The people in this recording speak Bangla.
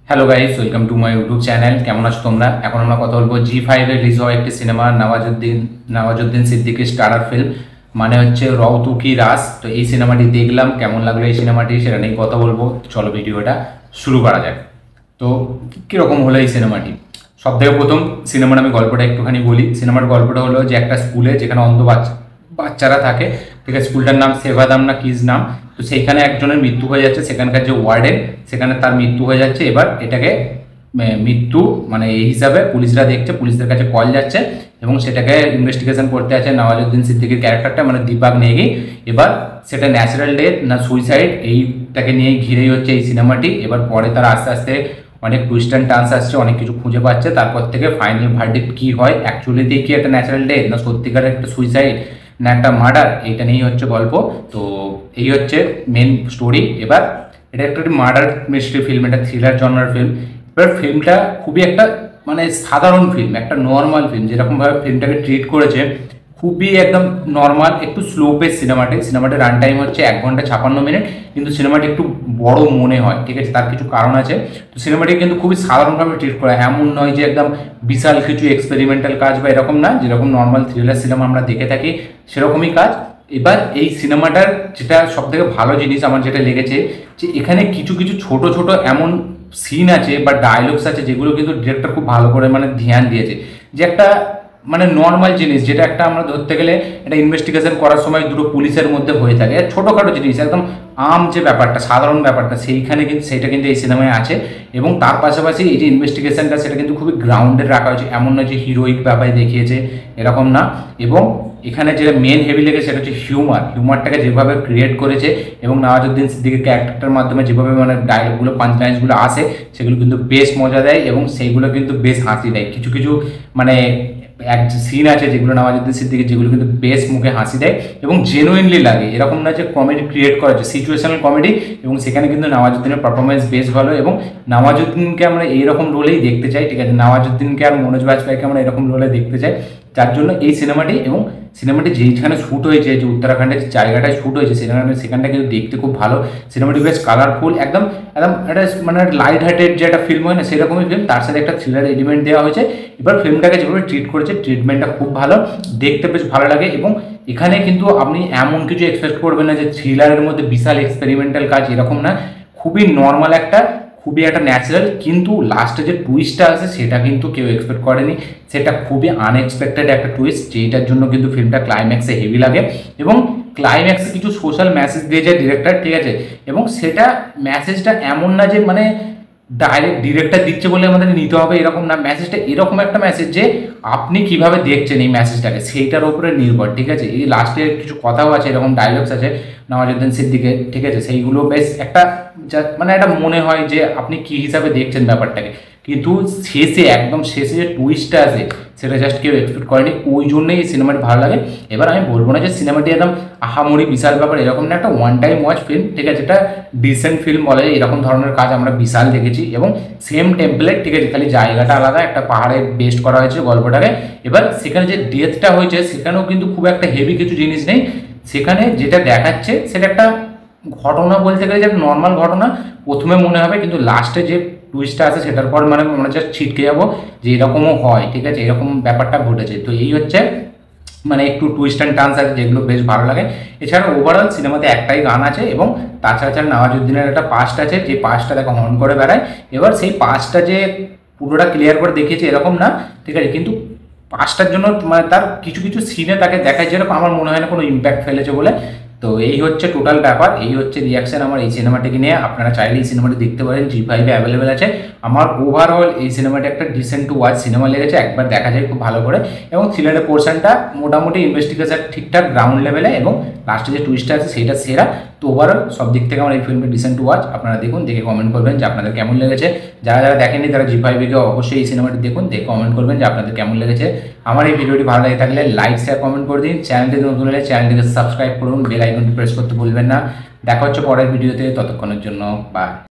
Hello guys, welcome to my YouTube channel. কেমন আছো তোমরা? এখন আমরা কথা বলবো জি5 এ রিলিজ হওয়া একটি সিনেমা, নওয়াজুদ্দিন সিদ্দিকীর স্টারার ফিল্ম, মানে হচ্ছে রও কি রাস। তো এই সিনেমাটি দেখলাম, কেমন লাগলো এই সিনেমাটি সেটা নিয়ে কথা বলবো। চলো ভিডিওটা শুরু করা যাক। তো কীরকম হলো এই সিনেমাটি? সব থেকে প্রথম সিনেমার আমি গল্পটা একটুখানি বলি। সিনেমার গল্পটা হলো যে একটা স্কুলে, যেখানে অন্ধ বাচ্চারা থাকে, ঠিক আছে, স্কুলটার নাম সেভাদাম না কিজ নাম। তো সেইখানে একজনের মৃত্যু হয়ে যাচ্ছে, সেখানকার যে ওয়ার্ডেন, সেখানে তার মৃত্যু হয়ে যাচ্ছে। এবার এটাকে মৃত্যু মানে এই হিসাবে পুলিশরা দেখছে, পুলিশদের কাছে কল যাচ্ছে এবং সেটাকে ইনভেস্টিগেশন করতে আছে নওয়াজুদ্দিন সিদ্দিকীর ক্যারেক্টারটা, মানে দীপাক নেগি। এবার সেটা ন্যাচারাল ডেথ না সুইসাইড, এইটাকে নিয়ে ঘিরেই হচ্ছে এই সিনেমাটি। এবার পরে তারা আস্তে আস্তে অনেক টুইস্ট অ্যান্ড টার্নস আসছে, অনেক কিছু খুঁজে পাচ্ছে। তারপর থেকে ফাইনাল ভার্ডিক্ট কী হয়, অ্যাকচুয়ালিতেই কি একটা ন্যাচারাল ডেথ না সত্যিকারের একটা সুইসাইড না একটা মার্ডার, এইটা নিয়েই হচ্ছে গল্প। তো এই হচ্ছে মেন স্টোরি। এবার এটা একটা মার্ডার মিস্ট্রি ফিল্ম, এটা থ্রিলার জনরার ফিল্ম। এবার ফিল্মটা খুবই একটা মানে সাধারণ ফিল্ম, একটা নর্মাল ফিল্ম। যেরকমভাবে ফিল্মটাকে ট্রিট করেছে, খুবই একদম নর্মাল, একটু স্লো পেস সিনেমাটির রান টাইম হচ্ছে 1 ঘন্টা 56 মিনিট। কিন্তু সিনেমাটি একটু বড় মনে হয়, ঠিক আছে, তার কিছু কারণ আছে। তো সিনেমাটি কিন্তু খুবই সাধারণভাবে ট্রিট করা, এমন নয় যে একদম বিশাল কিছু এক্সপেরিমেন্টাল কাজ বা এরকম না। যেরকম নর্মাল থ্রিলার সিনেমা আমরা দেখে থাকি সেরকমই কাজ। এবার এই সিনেমাটার যেটা সব থেকে ভালো জিনিস আমার যেটা লেগেছে, যে এখানে কিছু কিছু ছোট ছোট এমন সিন আছে বা ডায়লগস আছে যেগুলো কিন্তু ডিরেক্টর খুব ভালো করে মানে ধ্যান দিয়েছে। যে একটা মানে নর্মাল জিনিস, যেটা একটা আমরা ধরতে গেলে এটা ইনভেস্টিগেশন করার সময় দুটো পুলিশের মধ্যে হয়ে থাকে, ছোটোখাটো জিনিস একদম আম যে ব্যাপারটা, সাধারণ ব্যাপারটা, সেইখানে কিন্তু সেইটা কিন্তু এই সিনেমায় আছে। এবং তার পাশাপাশি এই যে ইনভেস্টিগেশনটা, সেটা কিন্তু খুবই গ্রাউন্ডেড রাখা হয়েছে, এমন নয় যে হিরোইক ব্যাপারে দেখিয়েছে, এরকম না। এবং এখানে যেটা মেন হেভি লেগে সেটা হচ্ছে হিউমারটাকে যেভাবে ক্রিয়েট করেছে এবং নওয়াজুদ্দিন সিদ্দিকীর ক্যারেক্টারটার মাধ্যমে যেভাবে মানে ডায়লগগুলো পাঞ্চ লাইন্সগুলো আসে, সেগুলো কিন্তু বেশ মজা দেয় এবং সেইগুলো কিন্তু বেশ হাসি দেয়। কিছু কিছু মানে এক সিন আছে যেগুলো নওয়াজুদ্দিন সিদ্দিকীর, যেগুলো কিন্তু বেশ মুখে হাসি দেয় এবং জেনুইনলি লাগে। এরকম না যে কমেডি ক্রিয়েট করা হচ্ছে, সিচুয়েশনাল কমেডি। এবং সেখানে কিন্তু নওয়াজুদ্দিনের পারফরমেন্স বেশ ভালো এবং নওয়াজুদ্দিনকে আমরা এইরকম রোলেই দেখতে চাই, ঠিক আছে। নওয়াজুদ্দিনকে আর মনোজ বাজপেয়ীকে আমরা এরকম রোলে দেখতে চাই, যার জন্য এই সিনেমাটি। এবং সিনেমাটি যেখানে শ্যুট হয়েছে, যে উত্তরাখণ্ডের যে জায়গাটায় শ্যুট হয়েছে, সেখানটা কিন্তু দেখতে খুব ভালো। সিনেমাটি বেশ কালারফুল, একদম একদম একটা মানে লাইট হার্টেড যে একটা ফিল্ম হয় না, সেরকমই ফিল্ম। তার সাথে একটা থ্রিলার এলিমেন্ট দেওয়া হয়েছে। এবার ফিল্মটাকে যেভাবে ট্রিট করেছে, ট্রিটমেন্টটা খুব ভালো, দেখতে বেশ ভালো লাগে। এবং এখানে কিন্তু আপনি এমন কিছু এক্সপেক্ট করবেন না যে থ্রিলারের মধ্যে বিশাল এক্সপেরিমেন্টাল কাজ, এরকম না। খুবই নর্মাল একটা, খুবই একটা ন্যাচারাল। কিন্তু লাস্টে যে টুইস্টটা আছে সেটা কিন্তু কেউ এক্সপেক্ট করেনি, সেটা খুবই আনএক্সপেক্টেড একটা টুইস্ট, যেটার জন্য কিন্তু ফিল্মটা ক্লাইম্যাক্সে হেভি লাগে। এবং ক্লাইম্যাক্সে কিছু সোশ্যাল মেসেজ দিয়েছে ডিরেক্টর, ঠিক আছে। এবং সেটা মেসেজটা এমন না যে মানে ডাইরেক্ট ডিরেক্টর দিচ্ছে বলে আমাদের নিতে হবে, এরকম না। মেসেজটা এরকম একটা মেসেজ যে আপনি কিভাবে দেখছেন এই মেসেজটাকে, সেইটার উপরে নির্ভর, ঠিক আছে। এই লাস্টে কিছু কথাও আছে, এরকম ডায়লগস আছে নওয়াজুদ্দিন সিদ্দিকের, ঠিক আছে। সেইগুলো বেশ একটা মানে একটা মনে হয় যে আপনি কি হিসাবে দেখছেন ব্যাপারটাকে। কিন্তু শেষে, একদম শেষে যে টুইস্টটা আছে, সেটা জাস্ট কেউ এক্সপেক্ট করেনি, ওই জন্যই এই সিনেমাটি ভালো লাগে। এবার আমি বলবো না যে সিনেমাটি একদম আহামরি বিশাল ব্যাপার, এরকম না। একটা ওয়ান টাইম ওয়াচ ফিল্ম, ঠিক আছে, এটা ডিসেন্ট ফিল্ম বলা যায়। এরকম ধরনের কাজ আমরা বিশাল দেখেছি এবং সেম টেমপ্লেট, ঠিক আছে, খালি জায়গাটা আলাদা, একটা পাহাড়ে বেস্ট করা হয়েছে গল্পটাকে। এবার সেখানে যে ডেথটা হয়েছে, সেখানেও কিন্তু খুব একটা হেভি কিছু জিনিস নেই। সেখানে যেটা দেখাচ্ছে সেটা একটা ঘটনা, বলতে গেলে যে নর্মাল ঘটনা প্রথমে মনে হবে, কিন্তু লাস্টে যে টুইস্টটা আছে সেটার পর মানে আমরা জাস্ট ছিটকে যাবো যে এরকমও হয়, ঠিক আছে, এরকম ব্যাপারটা ঘটেছে। তো এই হচ্ছে মানে একটু টুইস্ট অ্যান্ড টার্নস আছে যেগুলো বেশ ভালো লাগে। এছাড়া ওভারঅল সিনেমাতে একটাই গান আছে এবং তাছাড়া নওয়াজুদ্দিনের একটা পাস্ট আছে, যে পাস্টটা দেখো হর্ন করে বেড়ায়। এবার সেই পাস্টটা যে পুরোটা ক্লিয়ার করে দেখিয়েছে এরকম না, ঠিক আছে, কিন্তু পাস্টটার জন্য মানে তার কিছু কিছু সিনে তাকে দেখায়, যেরকম আমার মনে হয় না কোনো ইম্প্যাক্ট ফেলেছে বলে। তো এই হচ্ছে টোটাল ব্যাপার, এই হচ্ছে রিয়াকশন আমার এই সিনেমাটিকে নিয়ে। আপনারা চাইলে এই সিনেমাটি দেখতে পারেন, জি5 অ্যাভেলেবেল আছে। আমার ওভারঅল এই সিনেমাটি একটা ডিসেন্ট টু ওয়াচ সিনেমা লেগেছে, একবার দেখা যায় খুব ভালো করে। এবং থ্রিলারের পোর্শনটা মোটামুটি ইনভেস্টিগেশন ঠিকঠাক গ্রাউন্ড লেভেলে এবং লাস্টে যে টুইস্টটা আছে সেটা সেরা। তো ওভারঅল সব দিক থেকে আমার এই ফিল্মটি ডিসেন্ট টু ওয়াচ। আপনারা দেখুন, দেখে কমেন্ট করবেন যে আপনাদের কেমন লেগেছে। যারা যারা দেখেননি তারা জি5কে অবশ্যই এই সিনেমাটি দেখুন, দেখে কমেন্ট করবেন যে আপনাদের কেমন লেগেছে। আমার এই ভিডিওটি ভালো লাগে থাকলে লাইক শেয়ার কমেন্ট করে দিন। চ্যানেলটি নতুন হলে চ্যানেলটিকে সাবস্ক্রাইব করুন, বেল আইকনটি প্রেস করতে ভুলবেন না। দেখা হচ্ছে পরের ভিডিওতে, ততক্ষণের জন্য বাই।